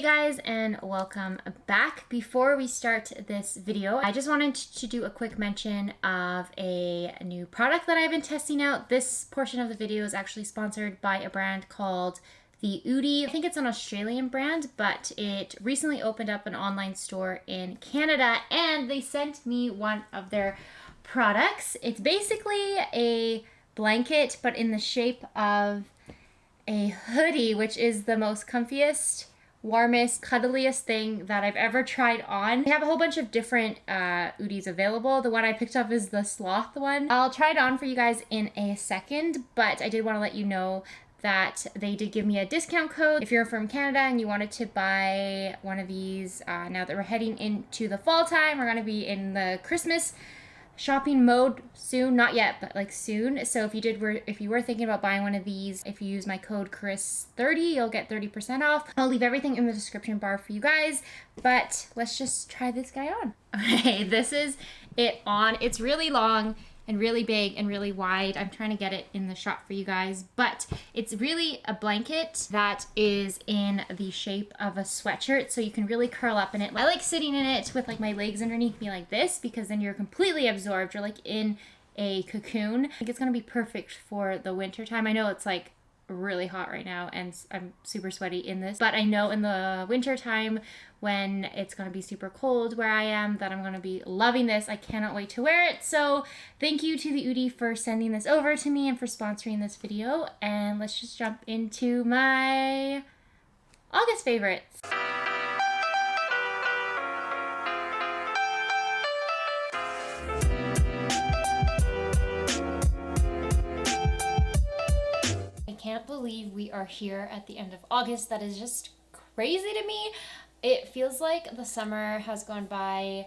guys, and welcome back. Before we start this video, I just wanted to do a quick mention of a new product that I've been testing out. This portion of the video is actually sponsored by a brand called the OODIE. I think it's an Australian brand, but it recently opened up an online store in Canada, and they sent me one of their products. It's basically a blanket, but in the shape of a hoodie, which is the most comfiest, warmest, cuddliest thing that I've ever tried on. They have a whole bunch of different OODIEs available. The one I picked up is the sloth one. I'll try it on for you guys in a second, but I did want to let you know that they did give me a discount code. If you're from Canada and you wanted to buy one of these, now that we're heading into the fall time, we're going to be in the Christmas shopping mode soon, not yet, but like soon. So if you were thinking about buying one of these, if you use my code Chris30, you'll get 30% off. I'll leave everything in the description bar for you guys, but let's just try this guy on. Okay, this is it on. It's really long and really big and really wide. I'm trying to get it in the shot for you guys, but it's really a blanket that is in the shape of a sweatshirt, so you can really curl up in it. I like sitting in it with like my legs underneath me like this, because then you're completely absorbed. You're like in a cocoon. I think it's gonna be perfect for the winter time. I know it's like really hot right now and I'm super sweaty in this, but I know in the winter time when it's gonna be super cold where I am, that I'm gonna be loving this. I cannot wait to wear it. So thank you to the OODIE for sending this over to me and for sponsoring this video, and let's just jump into my August favorites. I can't believe we are here at the end of August. That is just crazy to me. It feels like the summer has gone by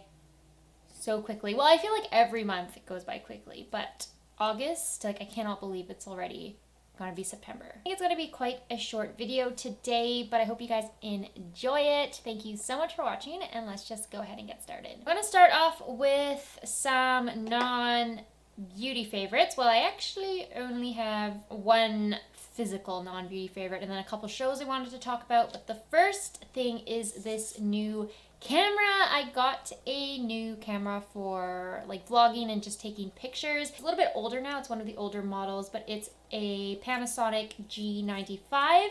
so quickly. Well, I feel like every month it goes by quickly, but August, like, I cannot believe it's already gonna be September. I think it's gonna be quite a short video today, but I hope you guys enjoy it. Thank you so much for watching, and let's just go ahead and get started. I'm gonna start off with some non-beauty favorites. Well, I actually only have one physical non-beauty favorite and then a couple shows I wanted to talk about, but the first thing is this new camera. I got a new camera for like vlogging and just taking pictures. It's a little bit older now. It's one of the older models, but it's a Panasonic G95,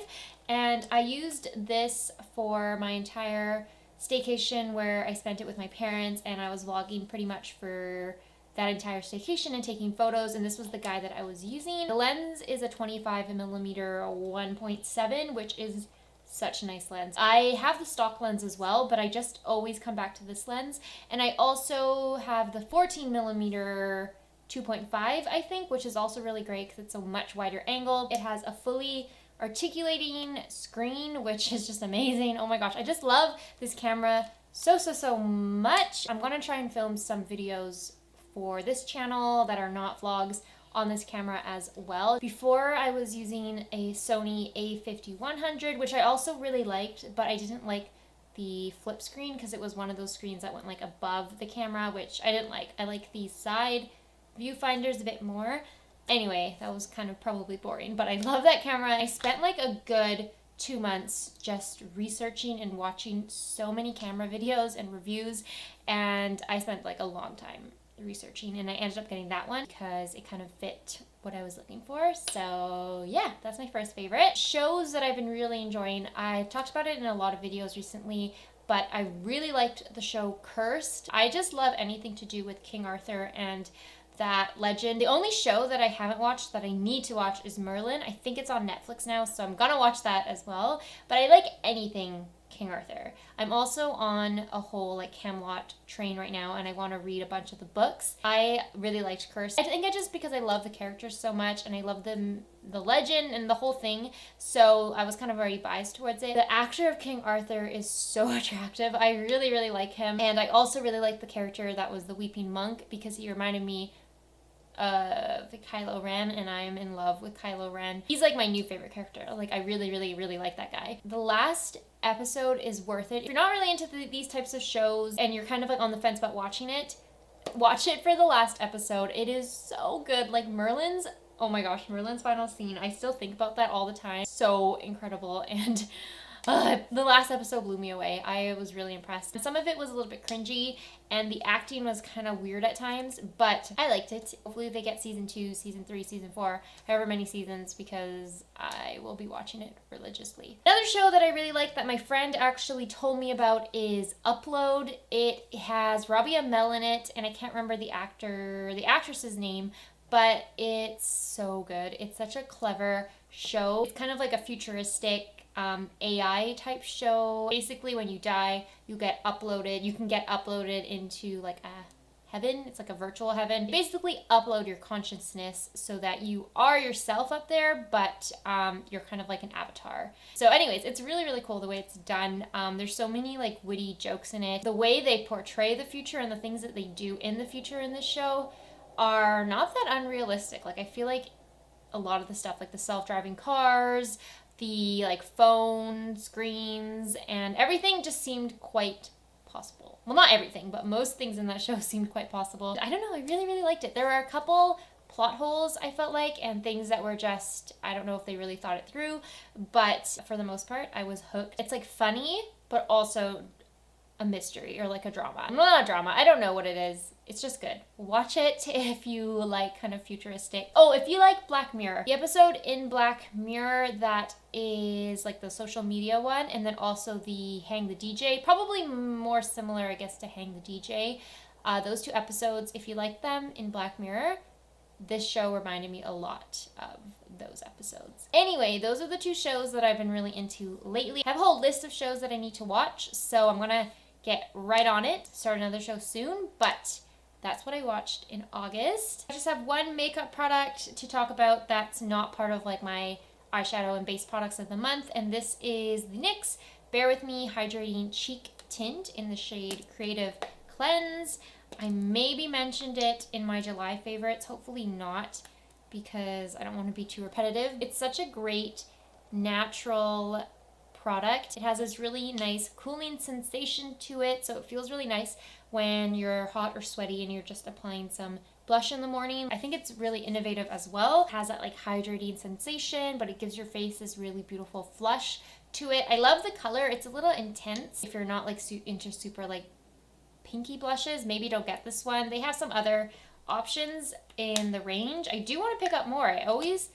and I used this for my entire staycation where I spent it with my parents, and I was vlogging pretty much for that entire staycation and taking photos, and this was the guy that I was using. The lens is a 25mm 1.7, which is such a nice lens. I have the stock lens as well, but I just always come back to this lens. And I also have the 14mm 2.5, I think, which is also really great because it's a much wider angle. It has a fully articulating screen, which is just amazing. Oh my gosh, I just love this camera so much. I'm gonna try and film some videos for this channel that are not vlogs on this camera as well. Before, I was using a Sony a5100, which I also really liked, but I didn't like the flip screen because it was one of those screens that went like above the camera, which I didn't like. I like the side viewfinders a bit more. Anyway, that was kind of probably boring, but I love that camera. I spent like a good 2 months just researching and watching so many camera videos and reviews, and I spent like a long time researching, and I ended up getting that one because it kind of fit what I was looking for. So yeah, that's my first favorite. Shows that I've been really enjoying, I've talked about it in a lot of videos recently, but I really liked the show Cursed. I just love anything to do with King Arthur and that legend. The only show that I haven't watched that I need to watch is Merlin. I think it's on Netflix now, so I'm gonna watch that as well. But I like anything King Arthur. I'm also on a whole like Camelot train right now, and I want to read a bunch of the books. I really liked Cursed. I think it's just because I love the characters so much, and I love the legend and the whole thing, so I was kind of already biased towards it. The actor of King Arthur is so attractive. I really like him, and I also really like the character that was the Weeping Monk because he reminded me of Kylo Ren, and I'm in love with Kylo Ren. He's like my new favorite character. Like, I really like that guy. The last episode is worth it. If you're not really into these types of shows and you're kind of like on the fence about watching it, watch it for the last episode. It is so good. Like Merlin's, oh my gosh, Merlin's final scene. I still think about that all the time. So incredible. And The last episode blew me away. I was really impressed. Some of it was a little bit cringy and the acting was kind of weird at times, but I liked it. Hopefully they get season 2, season 3, season 4, however many seasons, because I will be watching it religiously. Another show that I really like that my friend actually told me about is Upload. It has Robbie Amell in it, and I can't remember the actress's name, but it's so good. It's such a clever show. It's kind of like a futuristic AI type show. Basically, when you die, you can get uploaded into like a heaven. It's like a virtual heaven. Basically upload your consciousness so that you are yourself up there, but you're kind of like an avatar. So anyways, it's really, really cool the way it's done. There's so many like witty jokes in it. The way they portray the future and the things that they do in the future in this show are not that unrealistic. Like I feel like a lot of the stuff, like the self-driving cars, the like phone screens, and everything just seemed quite possible. Well, not everything, but most things in that show seemed quite possible. I don't know, I really, really liked it. There were a couple plot holes, I felt like, and things that were just, I don't know if they really thought it through, but for the most part, I was hooked. It's like funny, but also a mystery or like a drama. Well, not a drama, I don't know what it is. It's just good. Watch it if you like kind of futuristic. Oh, if you like Black Mirror. The episode in Black Mirror that is like the social media one, and then also the Hang the DJ, probably more similar, I guess, to Hang the DJ. Those 2 episodes, if you like them in Black Mirror, this show reminded me a lot of those episodes. Anyway, those are the 2 shows that I've been really into lately. I have a whole list of shows that I need to watch, so I'm gonna get right on it, start another show soon, but that's what I watched in August. I just have one makeup product to talk about that's not part of like my eyeshadow and base products of the month, and this is the NYX Bare With Me Hydrating Cheek Tint in the shade Creative Cleanse. I maybe mentioned it in my July favorites, hopefully not, because I don't want to be too repetitive. It's such a great natural product. It has this really nice cooling sensation to it, so it feels really nice when you're hot or sweaty and you're just applying some blush in the morning. I think it's really innovative as well. It has that like hydrating sensation, but it gives your face this really beautiful flush to it. I love the color. It's a little intense. If you're not like into super like pinky blushes, maybe don't get this one. They have some other options in the range. I do want to pick up more. I always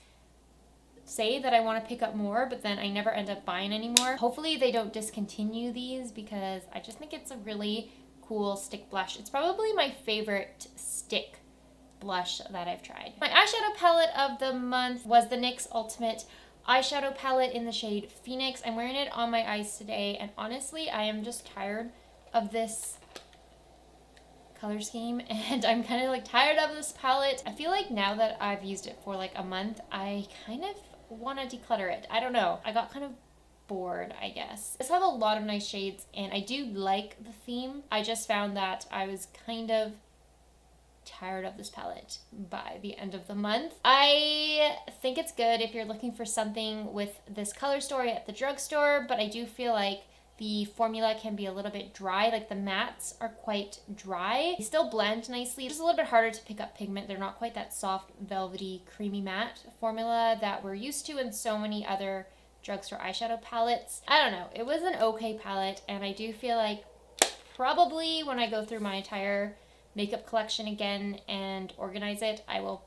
say that I want to pick up more, but then I never end up buying any more. Hopefully they don't discontinue these, because I just think it's a really cool stick blush. It's probably my favorite stick blush that I've tried. My eyeshadow palette of the month was the NYX Ultimate Eyeshadow Palette in the shade Phoenix. I'm wearing it on my eyes today, and honestly, I am just tired of this color scheme, and I'm kind of like tired of this palette. I feel like now that I've used it for like a month, I kind of want to declutter it. I don't know. I got kind of bored, I guess. This have a lot of nice shades, and I do like the theme. I just found that I was kind of tired of this palette by the end of the month. I think it's good if you're looking for something with this color story at the drugstore, but I do feel like the formula can be a little bit dry. Like the mattes are quite dry. They still blend nicely. It's just a little bit harder to pick up pigment. They're not quite that soft, velvety, creamy matte formula that we're used to in so many other drugstore eyeshadow palettes. I don't know. It was an okay palette, and I do feel like probably when I go through my entire makeup collection again and organize it, I will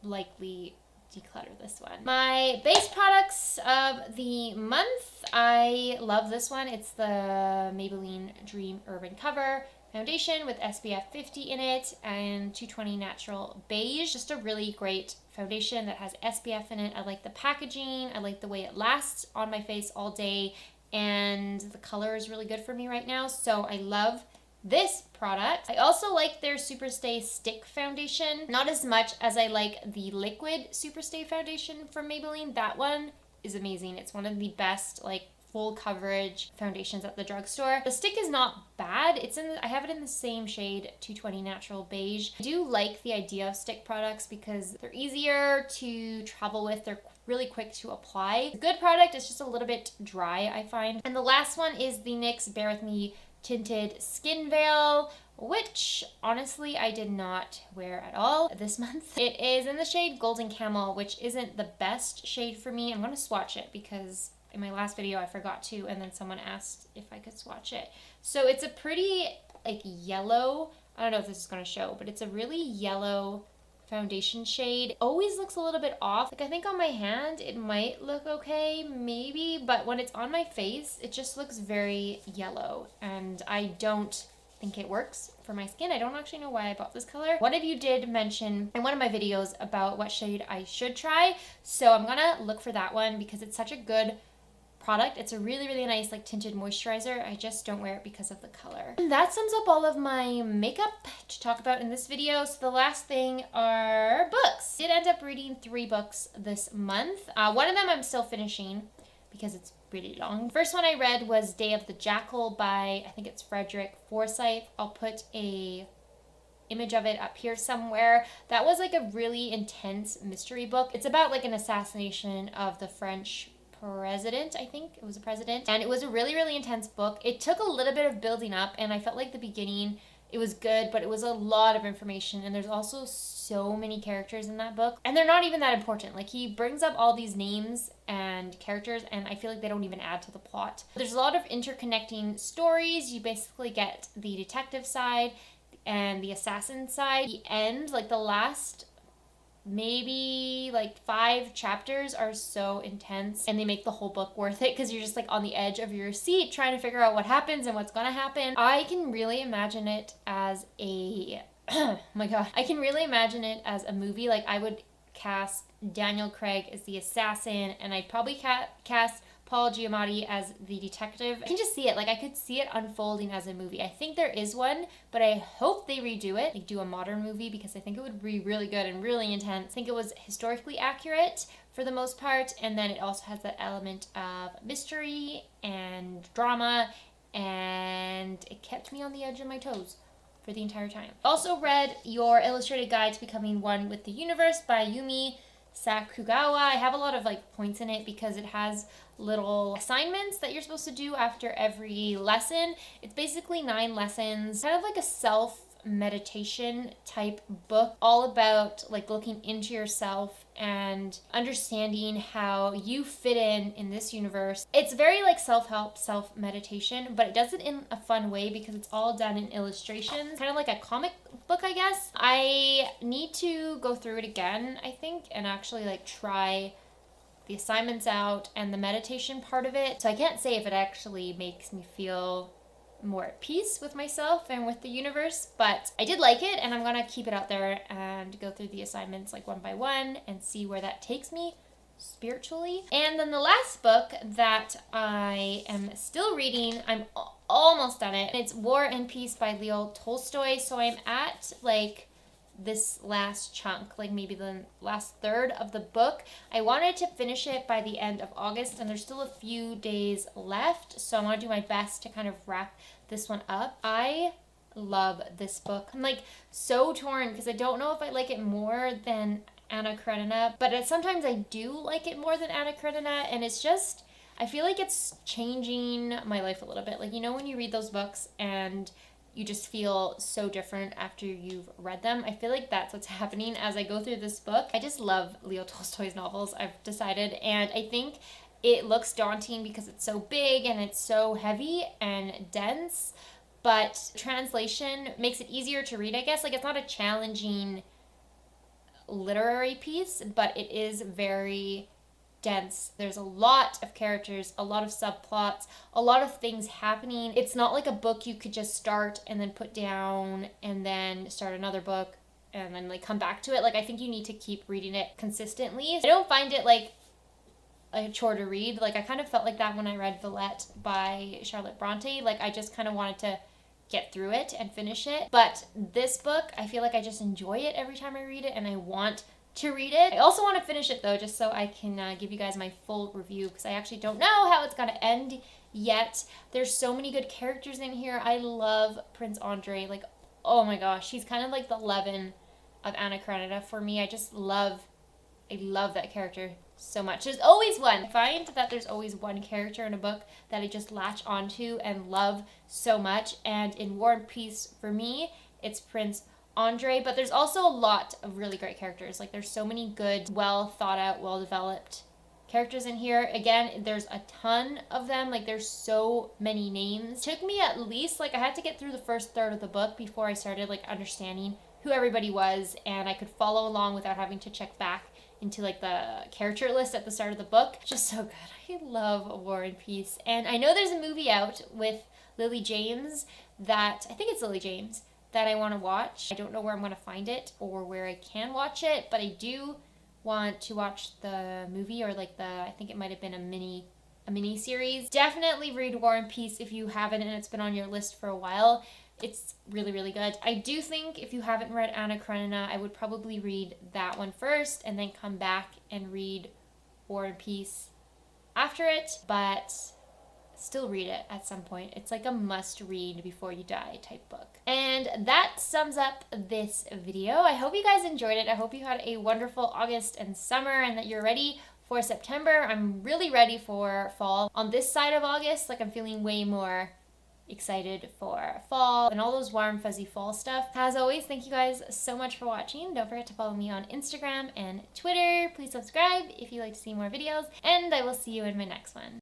likely declutter this one. My base products of the month, I love this one. It's the Maybelline Dream Urban Cover foundation with SPF 50 in it and 220 Natural Beige. Just a really great foundation that has SPF in it. I like the packaging. I like the way it lasts on my face all day, and the color is really good for me right now, so I love this product. I also like their Superstay Stick Foundation. Not as much as I like the liquid Superstay Foundation from Maybelline. That one is amazing. It's one of the best like full coverage foundations at the drugstore. The stick is not bad. I have it in the same shade, 220 Natural Beige. I do like the idea of stick products because they're easier to travel with. They're really quick to apply. It's a good product. It's just a little bit dry, I find. And the last one is the NYX Bare With Me Tinted Skin Veil, which honestly I did not wear at all this month. It is in the shade Golden Camel, which isn't the best shade for me. I'm going to swatch it because in my last video I forgot to, and then someone asked if I could swatch it. So it's a pretty like yellow, I don't know if this is going to show, but it's a really yellow foundation shade. Always looks a little bit off. Like I think on my hand it might look okay, maybe, but when it's on my face it just looks very yellow, and I don't think it works for my skin. I don't actually know why I bought this color. One of you did mention in one of my videos about what shade I should try, so I'm gonna look for that one because it's such a good product. It's a really, really nice like tinted moisturizer. I just don't wear it because of the color. And that sums up all of my makeup to talk about in this video. So the last thing are books. I did end up reading 3 books this month. One of them I'm still finishing because it's really long. The first one I read was Day of the Jackal by, I think it's Forsyth. I'll put a image of it up here somewhere. That was like a really intense mystery book. It's about like an assassination of the French president, I think it was a president, and it was a really, really intense book. It took a little bit of building up, and I felt like the beginning it was good, but it was a lot of information, and there's also so many characters in that book, and they're not even that important. Like he brings up all these names and characters, and I feel like they don't even add to the plot. There's a lot of interconnecting stories. You basically get the detective side and the assassin side. The end, like the last maybe like 5 chapters are so intense, and they make the whole book worth it because you're just like on the edge of your seat trying to figure out what happens and what's gonna happen. I can really imagine it as a oh my god, I can really imagine it as a movie. Like I would cast Daniel Craig as the assassin, and I'd probably cast Paul Giamatti as the detective. I can just see it. Like I could see it unfolding as a movie. I think there is one, but I hope they redo it. Like do a modern movie because I think it would be really good and really intense. I think it was historically accurate for the most part, and then it also has that element of mystery and drama, and it kept me on the edge of my toes for the entire time. Also read Your Illustrated Guide to Becoming One with the Universe by Yumi Sakugawa. I have a lot of like points in it because it has little assignments that you're supposed to do after every lesson. It's basically 9 lessons, kind of like a self meditation type book, all about like looking into yourself and understanding how you fit in this universe. It's very like self-help, self-meditation, but it does it in a fun way because it's all done in illustrations, kind of like a comic book, I guess. I need to go through it again, I think, and actually like try the assignments out and the meditation part of it. So I can't say if it actually makes me feel more at peace with myself and with the universe, but I did like it, and I'm gonna keep it out there and go through the assignments like one by one and see where that takes me spiritually. And then the last book that I am still reading, I'm almost done it, and it's War and Peace by Leo Tolstoy. So I'm at like this last chunk, like maybe the last third of the book. I wanted to finish it by the end of August, and there's still a few days left, so I want to do my best to kind of wrap this one up. I love this book. I'm like so torn because I don't know if I like it more than Anna Karenina, but sometimes I do like it more than Anna Karenina, and it's just, I feel like it's changing my life a little bit. Like, you know, when you read those books and you just feel so different after you've read them. I feel like that's what's happening as I go through this book. I just love Leo Tolstoy's novels, I've decided, and I think it looks daunting because it's so big and it's so heavy and dense, but translation makes it easier to read, I guess. Like, it's not a challenging literary piece, but it is very dense. There's a lot of characters, a lot of subplots, a lot of things happening. It's not like a book you could just start and then put down and then start another book and then like come back to it. Like, I think you need to keep reading it consistently. I don't find it like a chore to read. Like, I kind of felt like that when I read Villette by Charlotte Bronte. Like, I just kind of wanted to get through it and finish it. But this book, I feel like I just enjoy it every time I read it, and I want to read it. I also want to finish it though, just so I can give you guys my full review, because I actually don't know how it's going to end yet. There's so many good characters in here. I love Prince Andre. Like, oh my gosh, he's kind of like the Levin of Anna Karenina for me. I love that character so much. There's always one. I find that there's always one character in a book that I just latch onto and love so much, and in War and Peace, for me, it's Prince Andre, but there's also a lot of really great characters. Like, there's so many good, well thought out, well developed characters in here. Again, there's a ton of them. Like, there's so many names. Took me at least, like, I had to get through the first third of the book before I started, like, understanding who everybody was, and I could follow along without having to check back into, like, the character list at the start of the book. Just so good. I love War and Peace. And I know there's a movie out with Lily James that, I think it's Lily James, that I want to watch. I don't know where I'm going to find it or where I can watch it, but I do want to watch the movie, or like I think it might have been a mini series. Definitely read War and Peace if you haven't and it's been on your list for a while. It's really, really good. I do think if you haven't read Anna Karenina, I would probably read that one first and then come back and read War and Peace after it, but still read it at some point. It's like a must read before you die type book. And that sums up this video. I hope you guys enjoyed it. I hope you had a wonderful August and summer and that you're ready for September. I'm really ready for fall. On this side of August, like, I'm feeling way more excited for fall and all those warm fuzzy fall stuff. As always, thank you guys so much for watching. Don't forget to follow me on Instagram and Twitter. Please subscribe if you'd like to see more videos, and I will see you in my next one.